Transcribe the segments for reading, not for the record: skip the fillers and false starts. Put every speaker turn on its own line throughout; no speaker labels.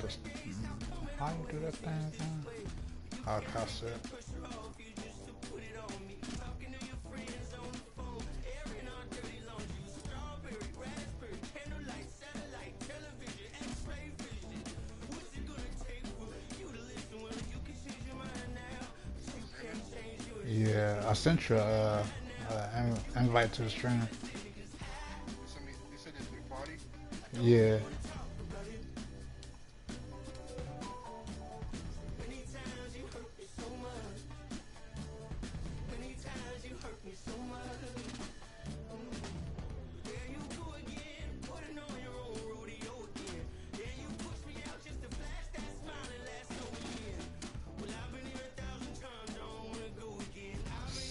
just how you do that thing again? How cassette. Yeah, I sent you invite to the stream.
You said it's new party?
Yeah.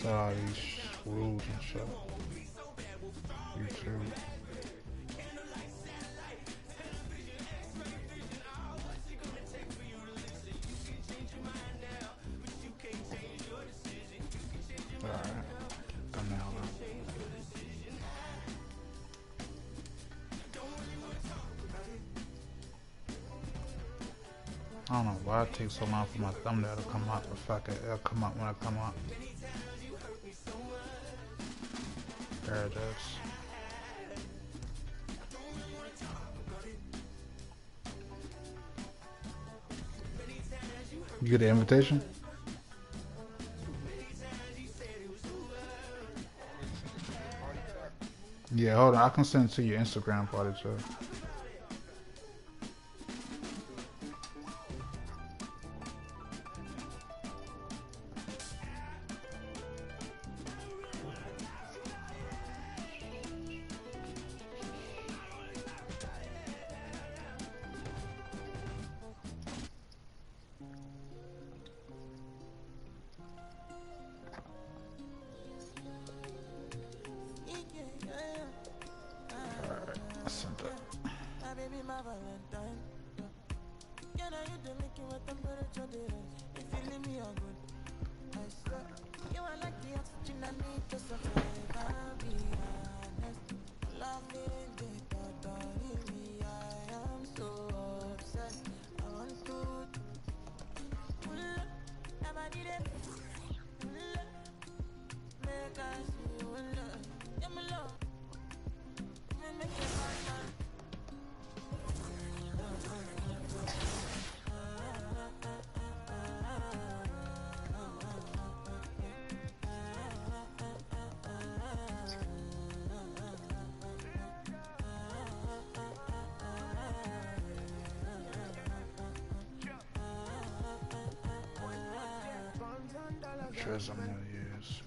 Saw these rules and shit. YouTube. Alright. Come now. I don't know why it takes so long for my thumbnail to come out, but fuck it, it'll come out when I come out. There it is. You get the invitation? Yeah, hold on. I can send it to your Instagram party too. Dress I'm gonna use.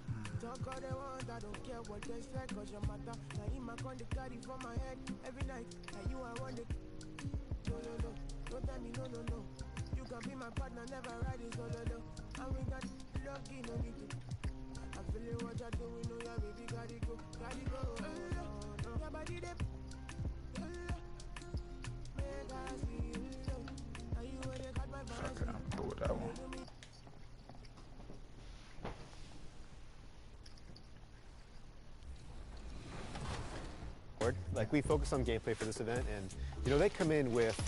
You can be my partner, never ride it solo. And we got lucky, no need to. I feel it, what you're doing, know your baby got it go, got it go. Your body dip.
Fuck it, I'm cool with that one.
Like, we focus on gameplay for this event, and you know, they come in with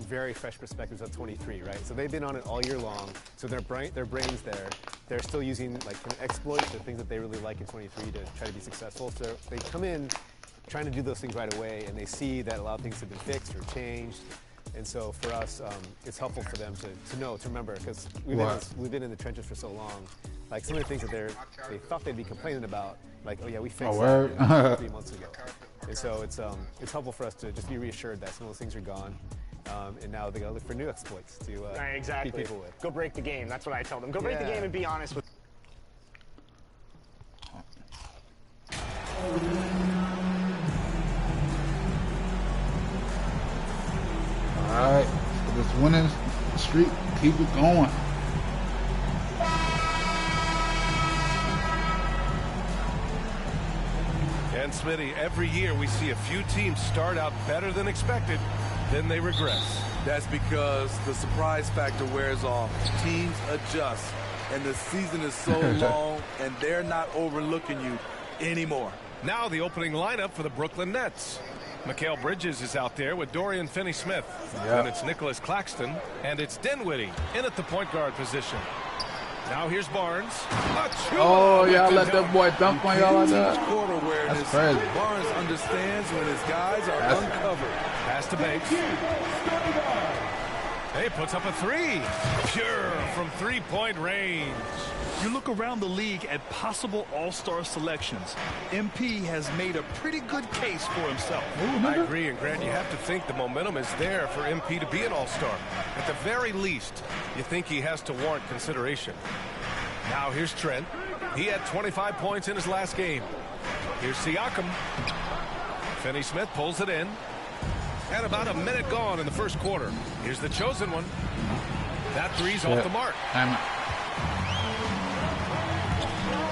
very fresh perspectives of 23, right? So they've been on it all year long, so their brains there. They're still using, like, from exploits, the things that they really like in 23 to try to be successful. So they come in trying to do those things right away, and they see that a lot of things have been fixed or changed. And so for us, it's helpful for them to know, to remember, because we've been in the trenches for so long. Like, some of the things that they thought they'd be complaining about, like, oh yeah, we fixed that 3 months ago. And so it's helpful for us to just be reassured that some of those things are gone. And now they gotta look for new exploits to
exactly.
beat people with.
Go break the game. That's what I tell them. Go break the game and be honest with.
Alright, this winning streak, keep it going.
And Smitty, every year we see a few teams start out better than expected, then they regress.
That's because the surprise factor wears off. Teams adjust, and the season is so long, and they're not overlooking you anymore.
Now the opening lineup for the Brooklyn Nets. Mikal Bridges is out there with Dorian Finney-Smith.
Yeah.
And it's Nicholas Claxton, and it's Dinwiddie in at the point guard position. Now here's Barnes.
Oh, y'all let that boy dunk on y'all like that?
Court awareness.
That's crazy.
Barnes understands when his guys are uncovered.
Pass to Banks. He puts up a three. Pure from three-point range.
You look around the league at possible all-star selections. MP has made a pretty good case for himself.
I agree, and Grant, you have to think the momentum is there for MP to be an all-star. At the very least, you think he has to warrant consideration. Now here's Trent. He had 25 points in his last game. Here's Siakam. Finney-Smith pulls it in. And about a minute gone in the first quarter. Here's the chosen one. That three's off the mark.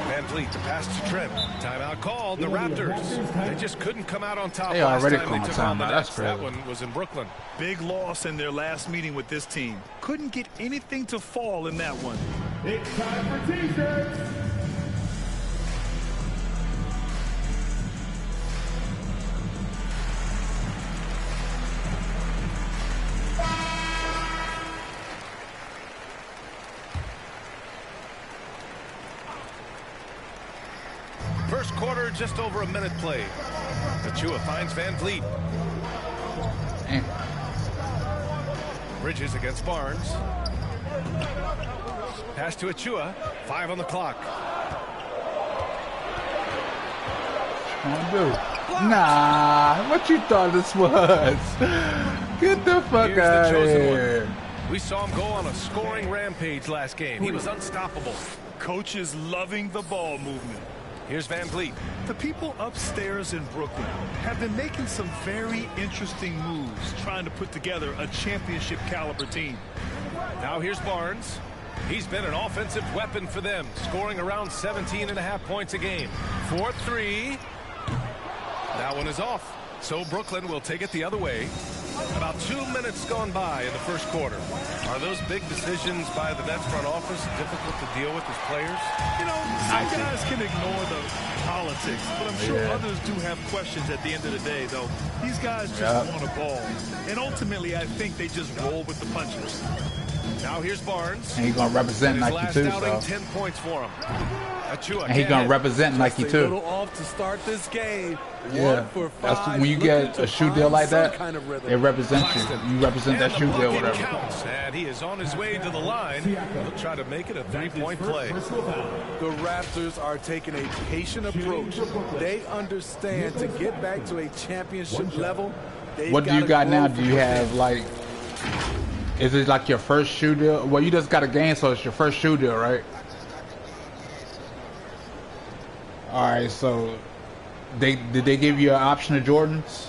Van Vliet to pass to Trent. Timeout called. The Raptors. They just couldn't come out on top.
They
last
already
time
called
they took on the
timeout. That's
Nets. That
crazy.
one was in Brooklyn.
Big loss in their last meeting with this team. Couldn't get anything to fall in that one.
It's time for T-shirts.
First quarter, just over a minute played. Achua finds Van Vliet. Bridges against Barnes. Pass to Achua. 5 on the clock.
Nah, what you thought this was? Get the fuck
Here's the
out of
chosen
here.
one. We saw him go on a scoring rampage last game. He was unstoppable.
Coaches loving the ball movement.
Here's Van Vliet.
The people upstairs in Brooklyn have been making some very interesting moves trying to put together a championship caliber team.
Now here's Barnes. He's been an offensive weapon for them, scoring around 17.5 points a game. 4-3. That one is off. So Brooklyn will take it the other way. About 2 minutes gone by in the first quarter. Are those big decisions by the Nets front office difficult to deal with as players?
You know, some guys can ignore the politics, but I'm sure others do have questions at the end of the day, though. These guys just want a ball. And ultimately, I think they just roll with the punches.
Now here's Barnes.
And he's going to represent
His
Nike
last
too,
outing,
so.
10 points for him. Achua
And he's going to represent Nike
A
too.
little off to start this game.
Yeah,
1 for 5.
that's when you get a shoe deal like that,
Kind of
it represents you. You represent that shoe deal,
bucket
whatever.
counts, and he is on his way to the line. He'll try to make it a three-point play.
The Raptors are taking a patient approach. They understand to get back to a championship level.
What do you got now? Do you have like, is it like your first shoe deal? Well, you just got a game, so it's your first shoe deal, right? All right, so did they give you an option of Jordans?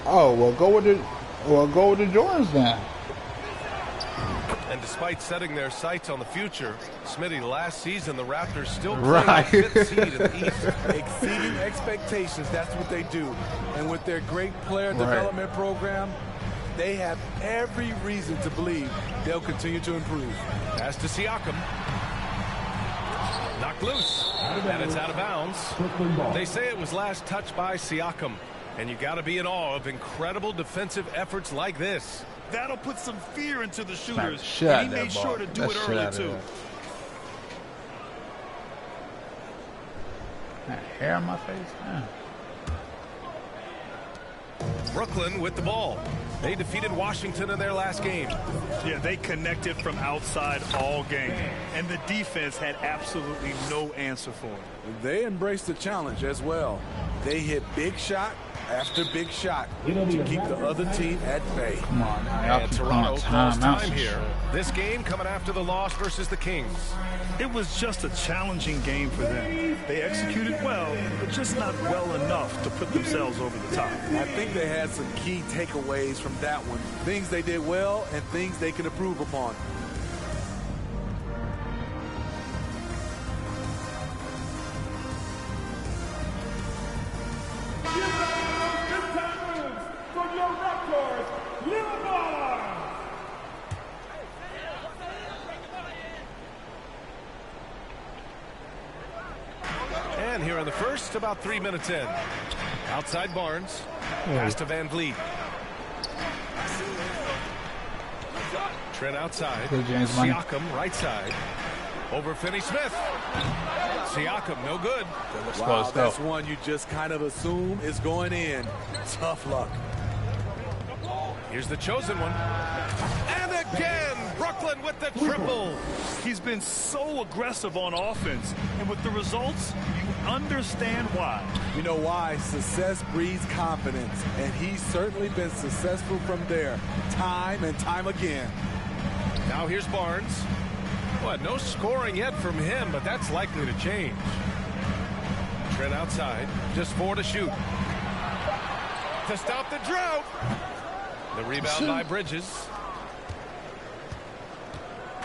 Oh, well, go with the Jordans then.
And despite setting their sights on the future, Smitty, last season the Raptors still played
Right.
the 5th seed in the East.
Exceeding expectations, that's what they do. And with their great player development program, they have every reason to believe they'll continue to improve.
Pass to Siakam. Knocked loose. And it's out of bounds. They say it was last touched by Siakam. And you got to be in awe of incredible defensive efforts like this.
That'll put some fear into the shooters.
Shut
And he
that
made
ball.
sure to do
That
it
shit
early,
out of
too.
there. That hair on my face, man.
Brooklyn with the ball. They defeated Washington in their last game.
Yeah, they connected from outside all game. And the defense had absolutely no answer for it.
They embraced the challenge as well. They hit big shot after big shot to keep the other team at bay.
Come on now, y'all
And
keep
Toronto
calling
calls
timeouts
time
and
here.
shit.
This game coming after the loss versus the Kings.
It was just a challenging game for them. They executed well, but just not well enough to put themselves over the top.
I think they had some key takeaways from that one. Things they did well and things they can improve upon.
From your Raptors, LeBron.
10 here in the first, about 3 minutes in. Outside Barnes. Pass to Van Vliet. Trent outside. Siakam right side. Over Finney-Smith. Siakam, no good.
Wow, that's one you just kind of assume is going in. Tough luck.
Here's the chosen one. And again, Brooklyn with the triple.
He's been so aggressive on offense, and with the results, you understand why.
You know why? Success breeds confidence, and he's certainly been successful from there, time and time again.
Now here's Barnes. What, no scoring yet from him, but that's likely to change. Trent outside, just 4 to shoot. To stop the drought. The rebound by Bridges.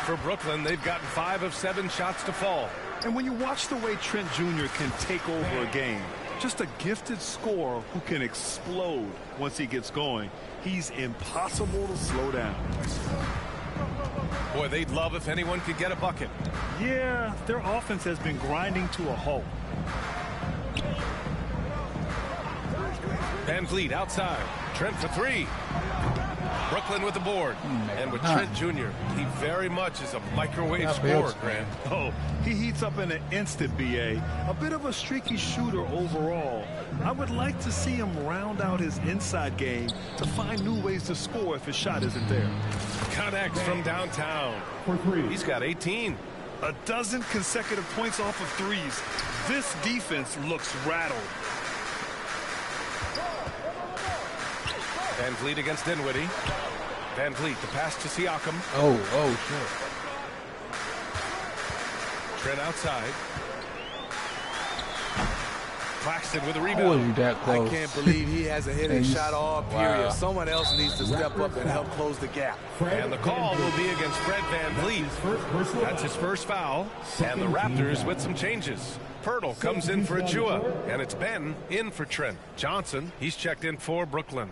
For Brooklyn, they've gotten 5 of 7 shots to fall.
And when you watch the way Trent Jr. can take over a game, just a gifted scorer who can explode once he gets going, he's impossible to slow down.
Boy, they'd love if anyone could get a bucket.
Yeah, their offense has been grinding to a halt.
Van Vliet outside. Trent for 3. Brooklyn with the board. And with Trent Jr., he very much is a microwave scorer, Grant.
Oh, he heats up in an instant, B.A. A bit of a streaky shooter overall. I would like to see him round out his inside game to find new ways to score if his shot isn't there.
Connects from downtown. He's got 18.
A dozen consecutive points off of threes. This defense looks rattled.
Van Vliet against Dinwiddie. Van Vliet, the pass to Siakam.
Oh, shit.
Trent outside. Claxton with a rebound.
How was you that close?
I can't believe he hasn't hit a shot all period.
Wow.
Someone else needs to step up and help close the gap.
And the call will be against Fred Van Vliet. That's his first foul. And the Raptors with some changes. Pirtle comes in for Achua. And it's Ben in for Trent. Johnson, he's checked in for Brooklyn.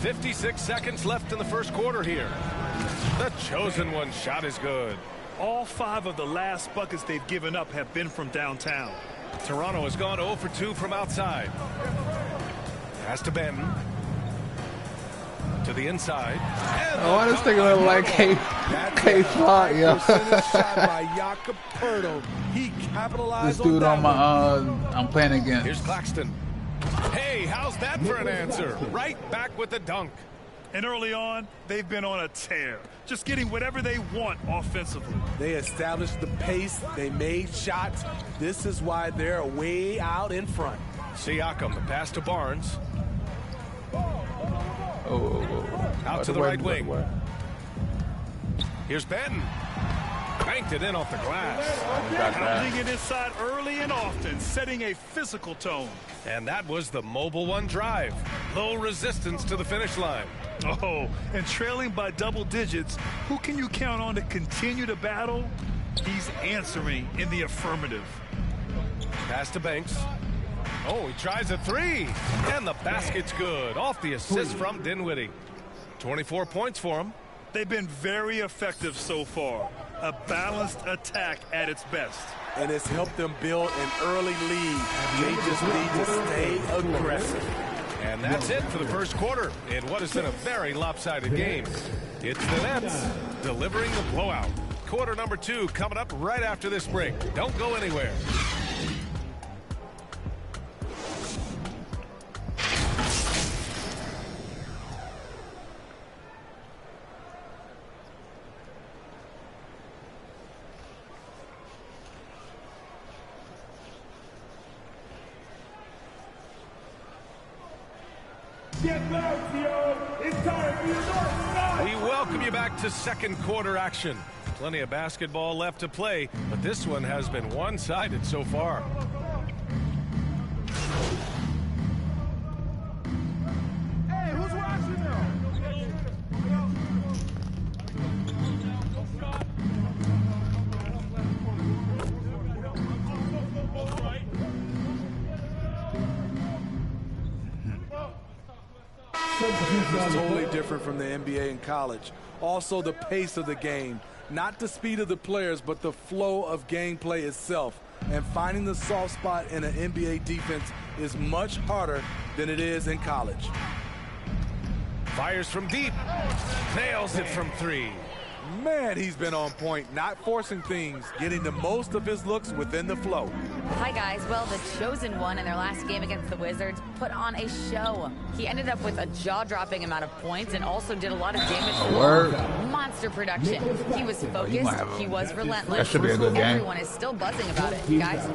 .56 seconds left in the first quarter here. The chosen one shot is good.
All 5 of the last buckets they've given up have been from downtown.
Toronto has gone 0 for 2 from outside. Pass to Ben. To the inside.
Oh, this thing look like K-Flot, yo.
Shot by Jakob Poeltl. He capitalized
This dude
on
on
that
my, I'm playing against.
Here's Claxton. Hey, how's that for an answer? Right back with the dunk.
And early on, they've been on a tear, just getting whatever they want offensively.
They established the pace. They made shots. This is why they're way out in front.
Siakam, the pass to Barnes. Out to the right wing. Here's Ben. Banked it in off the glass.
Pounding it inside early and often, setting a physical tone.
And that was the Mobile One drive. Low resistance to the finish line.
Oh, and trailing by double digits, who can you count on to continue to battle? He's answering in the affirmative.
Pass to Banks. Oh, he tries a 3. And the basket's good. Off the assist from Dinwiddie. 24 points for him.
They've been very effective so far. A balanced attack at its best.
And it's helped them build an early lead. They just need to stay aggressive.
And that's it for the first quarter in what has been a very lopsided game. It's the Nets delivering the blowout. Quarter number 2 coming up right after this break. Don't go anywhere.
Get back, Theo. It's time for your North Side.
We welcome you back to second quarter action. Plenty of basketball left to play, but this one has been one-sided so far.
Hey, who's watching now?
It's totally different from the NBA and college. Also, the pace of the game. Not the speed of the players, but the flow of gameplay itself. And finding the soft spot in an NBA defense is much harder than it is in college.
Fires from deep. Nails it from 3.
Man, he's been on point, not forcing things, getting the most of his looks within the flow.
Hi, guys. Well, the Chosen One in their last game against the Wizards put on a show. He ended up with a jaw-dropping amount of points and also did a lot of damage to the monster production. He was focused. He was relentless.
That should be a good game.
Everyone is still buzzing about it, guys.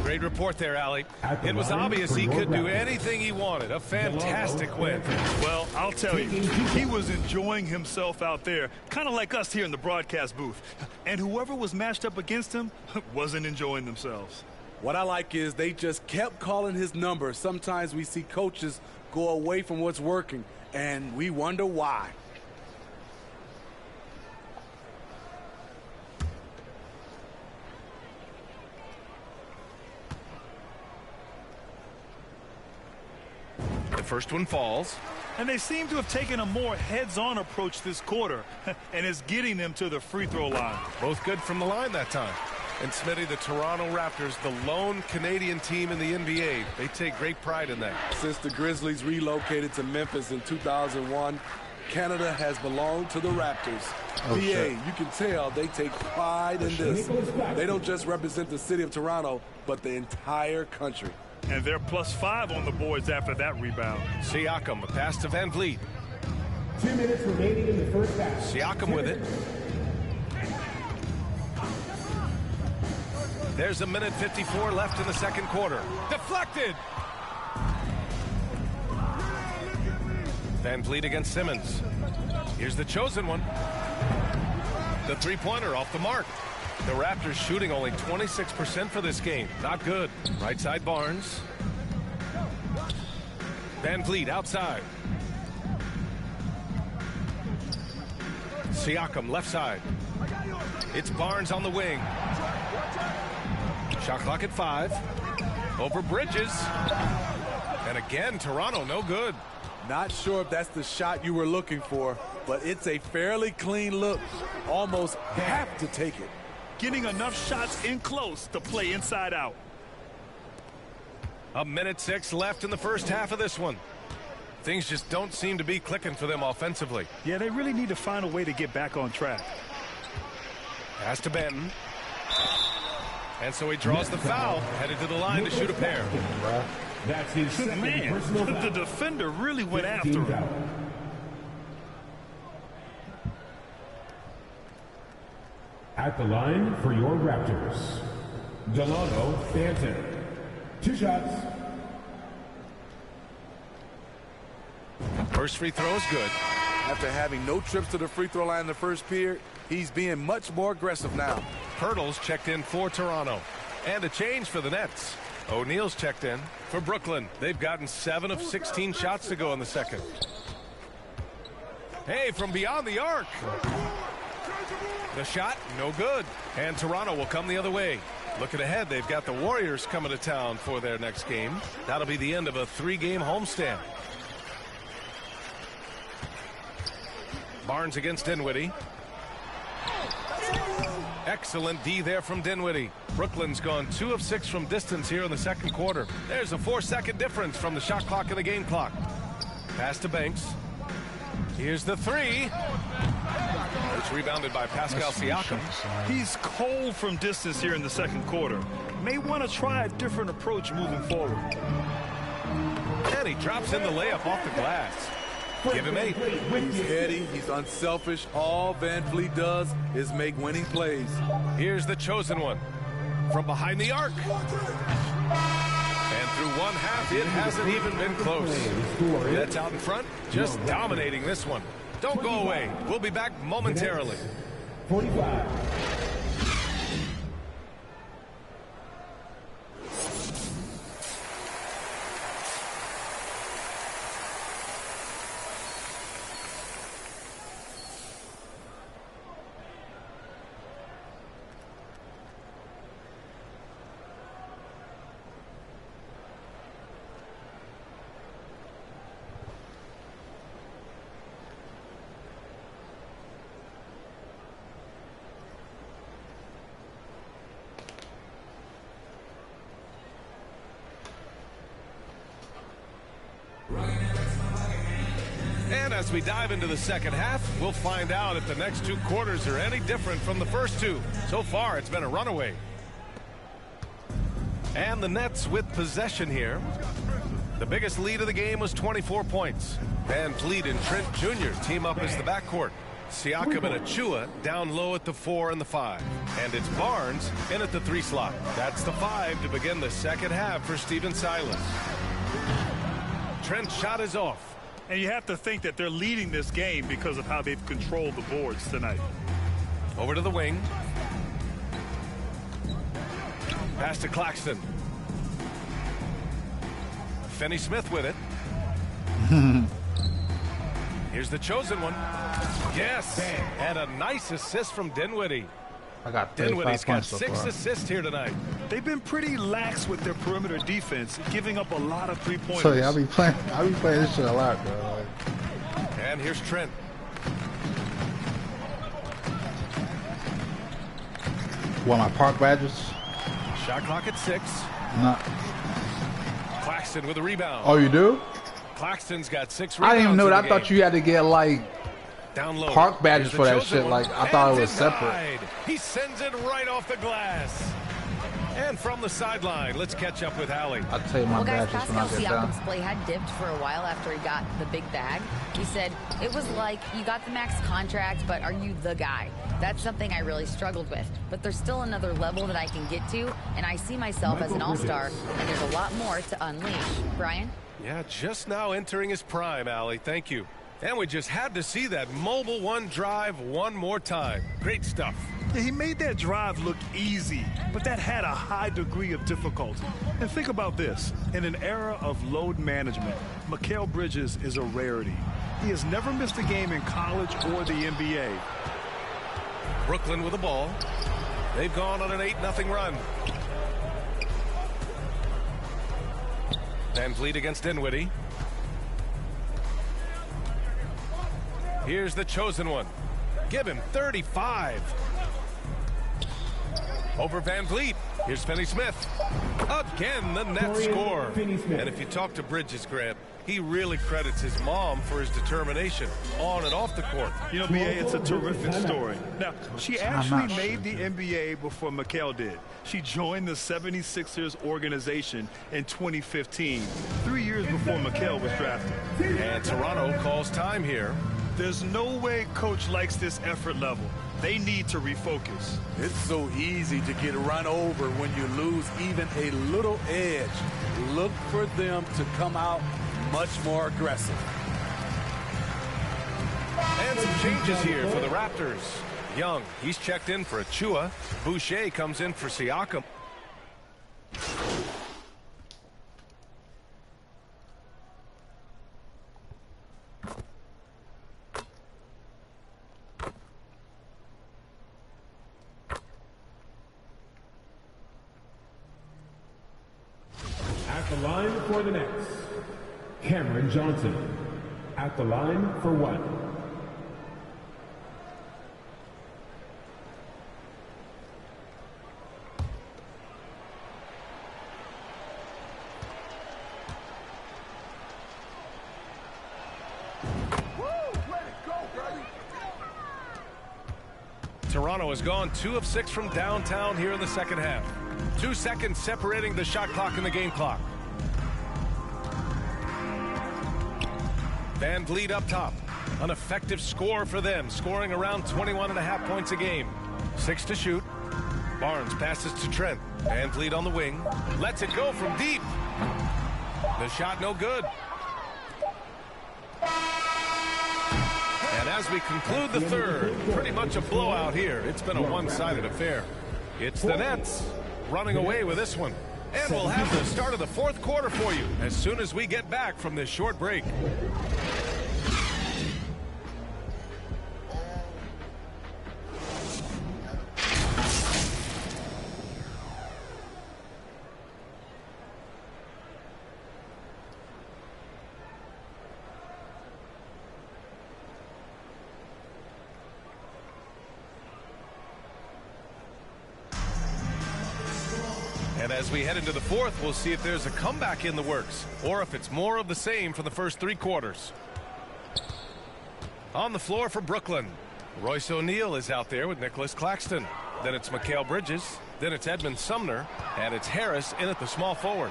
Great report there, Allie. It was obvious he could do anything he wanted. A fantastic win.
Well, I'll tell you, he was enjoying himself out there, kind of like us here in the broadcast booth. And whoever was matched up against him wasn't enjoying themselves.
What I like is they just kept calling his number. Sometimes we see coaches go away from what's working, and we wonder why.
The first one falls.
And they seem to have taken a more heads-on approach this quarter, and it's getting them to the free throw line.
Both good from the line that time. And Smitty, the Toronto Raptors, the lone Canadian team in the NBA. They take great pride in that.
Since the Grizzlies relocated to Memphis in 2001, Canada has belonged to the Raptors. BA, you can tell they take pride in this. They don't just represent the city of Toronto, but the entire country.
And they're +5 on the boards after that rebound.
Siakam, a pass to Van Vliet.
2 minutes remaining in the first half.
Siakam with it. There's 1:54 left in the second quarter. Deflected! Van Vliet against Simmons. Here's the Chosen One. The three-pointer off the mark. The Raptors shooting only 26% for this game. Not good. Right side Barnes. Van Vliet outside. Siakam left side. It's Barnes on the wing. Shot clock at 5. Over Bridges. And again, Toronto no good.
Not sure if that's the shot you were looking for, but it's a fairly clean look. Almost have to take it.
Getting enough shots in close to play inside out.
1:06 left in the first half of this one. Things just don't seem to be clicking for them offensively.
Yeah, they really need to find a way to get back on track.
Pass to Benton. And so he draws the foul, headed to the line to shoot a pair.
That's his second
Man,
personal
the
foul.
defender really went after him.
At the line for your Raptors, Delano Banton. 2 shots.
First free throw is good.
After having no trips to the free throw line in the first period, he's being much more aggressive now.
Hurdles checked in for Toronto. And a change for the Nets. O'Neal's checked in for Brooklyn. They've gotten 7 of 16 shots to go in the second. Hey, from beyond the arc. The shot, no good. And Toronto will come the other way. Looking ahead, they've got the Warriors coming to town for their next game. That'll be the end of a 3-game homestand. Barnes against Dinwiddie. Excellent D there from Dinwiddie. Brooklyn's gone 2 of 6 from distance here in the second quarter. There's a 4-second difference from the shot clock and the game clock. Pass to Banks. Here's the 3. It's rebounded by Pascal Siakam.
He's cold from distance here in the second quarter. May want to try a different approach moving forward.
And he drops in the layup off the glass. Give him 8.
He's heady, he's unselfish. All Van Vliet does is make winning plays.
Here's the Chosen One from behind the arc. And through one half, it hasn't even been close. Nets out in front, just dominating this one. Don't go away. We'll be back momentarily.
45.
And as we dive into the second half, we'll find out if the next 2 quarters are any different from the first 2. So far, it's been a runaway. And the Nets with possession here. The biggest lead of the game was 24 points. Van Vliet and Trent Jr. team up as the backcourt. Siakam and Achua down low at the 4 and the 5. And it's Barnes in at the 3 slot. That's the 5 to begin the second half for Stephen Silas. Trent's shot is off.
And you have to think that they're leading this game because of how they've controlled the boards tonight.
Over to the wing. Pass to Claxton. Finney-Smith with it. Here's the chosen one. Yes, and a nice assist from Dinwiddie.
I got
Dinwiddie's got
so
6
far.
assists here tonight.
They've been pretty lax with their perimeter defense, giving up a lot of three-pointers.
So yeah, I be playing this shit a lot, bro.
And here's Trent.
Want my park badges?
Shot clock at 6.
No.
Claxton with a rebound.
Oh, you do?
Claxton's got 6
I
rebounds.
didn't even know that. I
in the
thought
game.
you had to get like
Down low.
park badges
Here's the
for that
chosen
shit.
one.
Like I thought it was
And
separate.
denied. He sends it right off the glass. And from the sideline, let's catch up with Allie.
I'll tell you my
Well, guys,
badges when I
Pascal
get down.
Siakam's play had dipped for a while after he got the big bag. He said, it was like, you got the max contract, but are you the guy? That's something I really struggled with. But there's still another level that I can get to, and I see myself as an all-star, and there's a lot more to unleash. Brian?
Yeah, just now entering his prime, Allie. Thank you. And we just had to see that mobile one drive one more time. Great stuff.
Yeah, he made that drive look easy, but that had a high degree of difficulty. And think about this. In an era of load management, Mikal Bridges is a rarity. He has never missed a game in college or the NBA.
Brooklyn with the ball. They've gone on an 8-0 run. Van Vliet against Dinwiddie. Here's the chosen one. Give him 35. Over Van Vliet. Here's Finney-Smith. Again, the net score. And if you talk to Bridges, Grant, he really credits his mom for his determination on and off the court.
You know, B.A., it's a terrific story. Now, she actually made the NBA before Mikal did. She joined the 76ers organization in 2015, 3 years before Mikal was drafted.
And Toronto calls time here.
There's no way Coach likes this effort level. They need to refocus.
It's so easy to get run over when you lose even a little edge. Look for them to come out much more aggressive.
And some changes here for the Raptors. Young, he's checked in for Achua. Boucher comes in for Siakam.
At the line for the Nets, Cameron Johnson. At the line for one.
Toronto has gone 2 of 6 from downtown here in the second half. 2 seconds separating the shot clock and the game clock. Van Vliet up top. An effective score for them, scoring around 21.5 points a game. 6 to shoot. Barnes passes to Trent. Van Vliet on the wing. Lets it go from deep. The shot no good. And as we conclude the third, pretty much a blowout here. It's been a one-sided affair. It's the Nets running away with this one. And we'll have the start of the fourth quarter for you as soon as we get back from this short break. And as we head into the fourth, we'll see if there's a comeback in the works or if it's more of the same for the first 3 quarters. On the floor for Brooklyn, Royce O'Neal is out there with Nicholas Claxton. Then it's Mikal Bridges. Then it's Edmund Sumner. And it's Harris in at the small forward.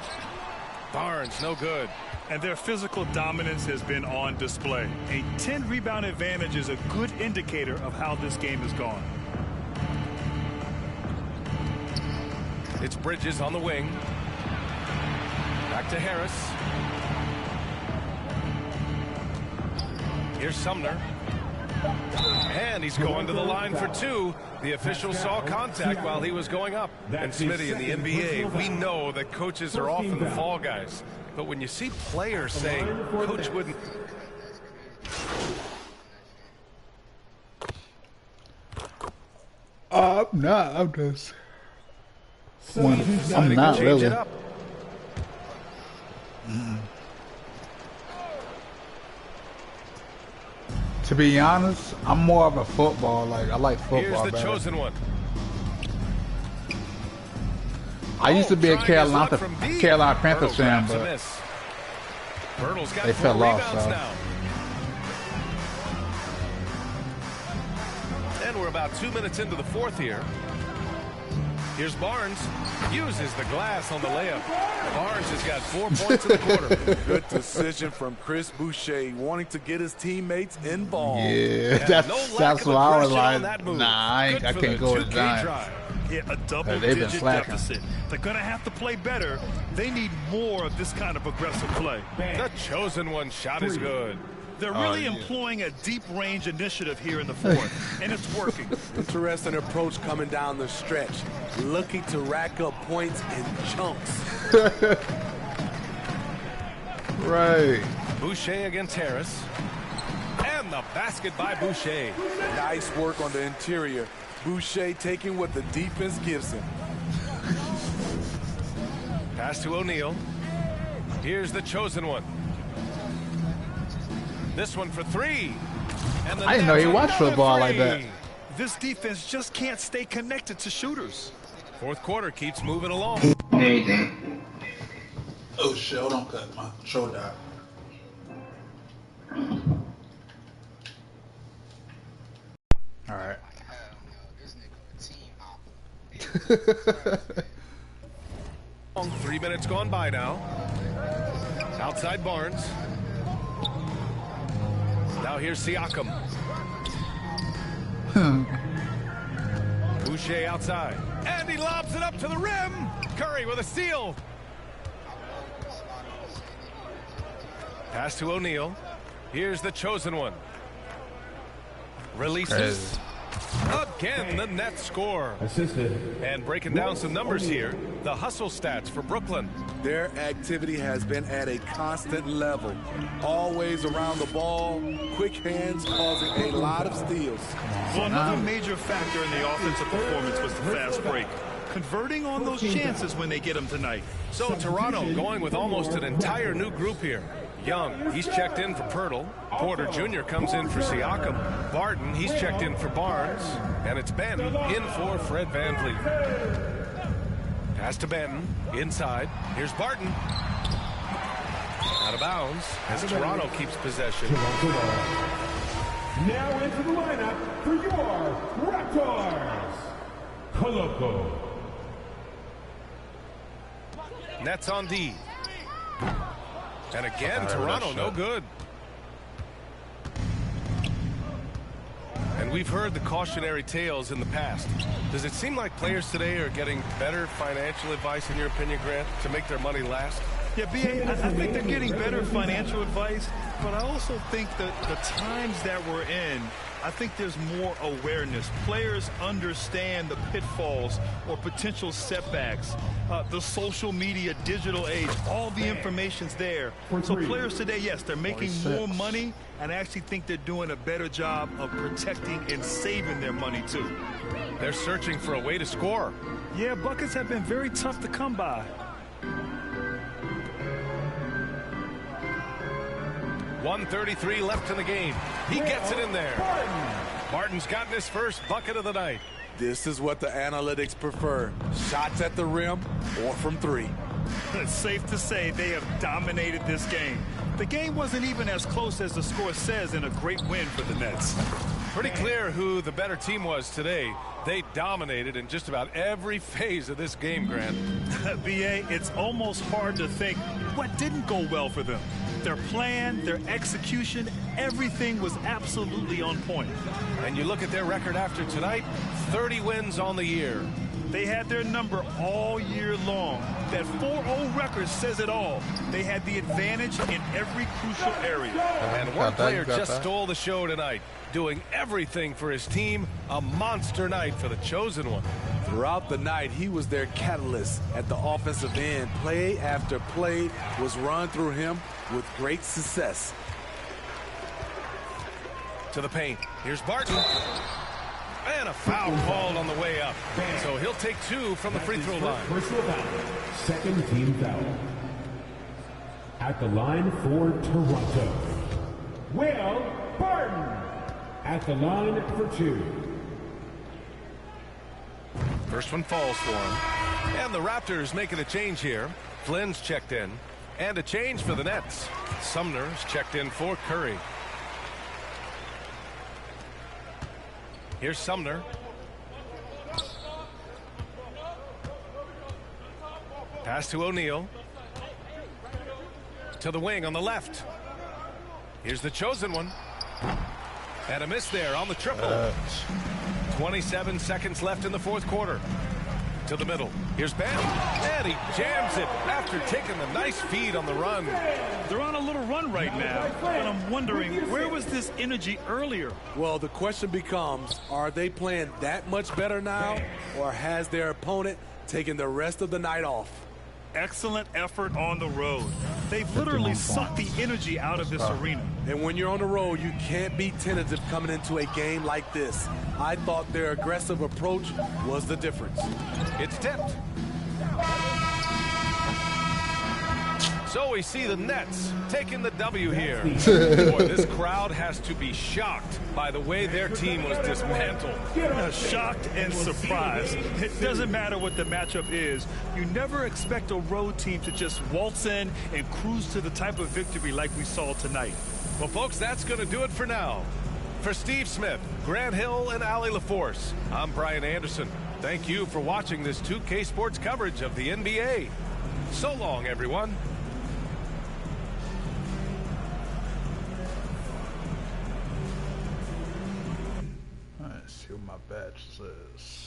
Barnes, no good.
And their physical dominance has been on display. A 10-rebound advantage is a good indicator of how this game has gone.
It's Bridges on the wing. Back to Harris. Here's Sumner. And he's going to the line for two. The official saw contact while he was going up. And Smitty, in the NBA, we know that coaches are often the fall guys. But when you see players saying, coach wouldn't...
I'm not. I'm just... I'm not really. To be honest, I'm more of a football. Like I like football.
Here's the
better.
chosen one.
I used to be a Carolina Panthers fan, but they fell off. So.
Now. And we're about 2 minutes into the fourth here. Here's Barnes. Uses the glass on the layup. Barnes has got 4 points in the quarter.
Good decision from Chris Boucher, wanting to get his teammates involved.
Yeah, that's what I was like. Nah, I can't go with Giants.
Yeah, a double-digit deficit. They're going to have to play better. They need more of this kind of aggressive play.
The chosen one shot is good.
They're really employing a deep-range initiative here in the fourth, and it's working.
Interesting approach coming down the stretch, looking to rack up points in chunks.
Right.
Boucher against Harris. And the basket by Boucher.
Nice work on the interior. Boucher taking what the defense gives him.
Pass to O'Neal. Here's the chosen one. This one for three. And
I didn't know he watched football like that.
This defense just can't stay connected to shooters.
Fourth quarter keeps moving along.
Oh shit, hold on, cut my shoulder out. Alright.
3 minutes gone by now. Outside Barnes. Now here's Siakam. Boucher outside. And he lobs it up to the rim. Curry with a steal. Pass to O'Neal. Here's the chosen one. Releases. Again, the net score.
Assisted.
And breaking down some numbers here, the hustle stats for Brooklyn.
Their activity has been at a constant level. Always around the ball, quick hands causing a lot of steals.
Well, another major factor in the offensive performance was the fast break. Converting on those chances when they get them tonight.
So Toronto going with almost an entire new group here. Young, he's checked in for Pirtle. Porter Jr. comes in for Siakam. Barton, he's checked in for Barnes. And it's Ben in for Fred VanVleet. Pass to Benton, inside. Here's Barton. Out of bounds as Toronto keeps possession.
Now into the lineup for your Raptors, Koloko.
Nets on D. And again, Toronto, no good. And we've heard the cautionary tales in the past. Does it seem like players today are getting better financial advice, in your opinion, Grant, to make their money last?
Yeah, B.A., I think they're getting better financial advice, but I also think that the times that we're in, I think there's more awareness. Players understand the pitfalls or potential setbacks. The social media, digital age, all the information's there. So players today, yes, they're making more money, and I actually think they're doing a better job of protecting and saving their money, too.
They're searching for a way to score.
Yeah, buckets have been very tough to come by.
1:33 left in the game. He gets it in there. Martin's gotten his first bucket of the night.
This is what the analytics prefer. Shots at the rim or from three.
It's safe to say they have dominated this game. The game wasn't even as close as the score says in a great win for the Nets.
Pretty clear who the better team was today. They dominated in just about every phase of this game, Grant.
BA, it's almost hard to think what didn't go well for them. Their plan, their execution, everything was absolutely on point.
And you look at their record after tonight, 30 wins on the year.
They had their number all year long. That 4-0 record says it all. They had the advantage in every crucial area.
And one player just stole the show tonight, doing everything for his team. A monster night for the chosen one.
Throughout the night, he was their catalyst at the offensive end. Play after play was run through him with great success.
To the paint. Here's Barton. And a foul called on the way up. So he'll take 2 from the free throw line.
Personal foul. Second team foul. At the line for Toronto, Will Barton. At the line for 2.
First one falls for him. And the Raptors making a change here. Flynn's checked in. And a change for the Nets. Sumner's checked in for Curry. Here's Sumner. Pass to O'Neal. To the wing on the left. Here's the chosen one. And a miss there on the triple. 27 seconds left in the fourth quarter. To the middle. Here's Bam. And he jams it after taking a nice feed on the run.
They're on a little run right now, and I'm wondering, where was this energy earlier?
Well, the question becomes, are they playing that much better now, or has their opponent taken the rest of the night off?
Excellent effort on the road. They've literally sucked the energy out of this arena.
And when you're on the road, you can't be tentative coming into a game like this. I thought their aggressive approach was the difference.
It's tipped. So we see the Nets taking the W here. Boy, this crowd has to be shocked by the way their team was dismantled.
Shocked and surprised. It doesn't matter what the matchup is. You never expect a road team to just waltz in and cruise to the type of victory like we saw tonight.
Well, folks, that's going to do it for now. For Steve Smith, Grant Hill, and Allie LaForce, I'm Brian Anderson. Thank you for watching this 2K Sports coverage of the NBA. So long, everyone.
Let's see what my badge says.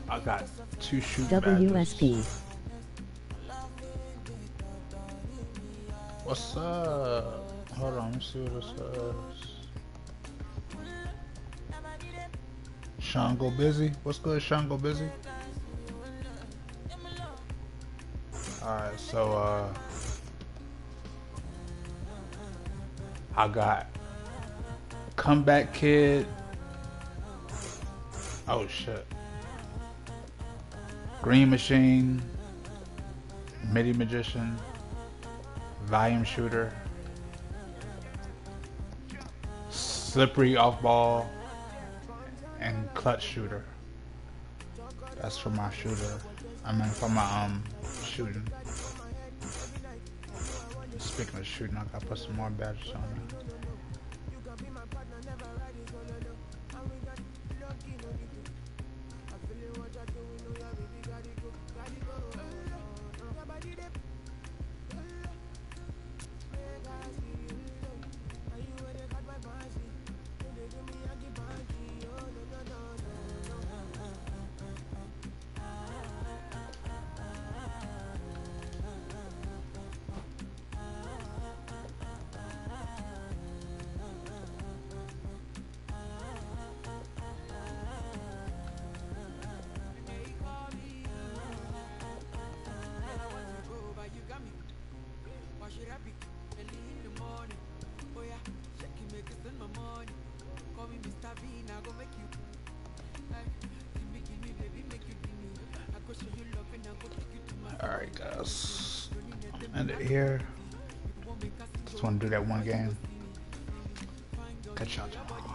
I got 2 shoot
WSP.
badges. What's up? Hold on, let me see what this says. Sean Go Busy. What's good, Sean Go Busy? Alright, so I got Comeback Kid. Oh shit. Green Machine, MIDI Magician, Volume Shooter, Slippery Off Ball, and Clutch Shooter. That's for my shooter. I mean for my shooting. Speaking of shooting, I gotta put some more badges on there. Alright, guys. End it here. Just want to do that one game. Catch y'all tomorrow.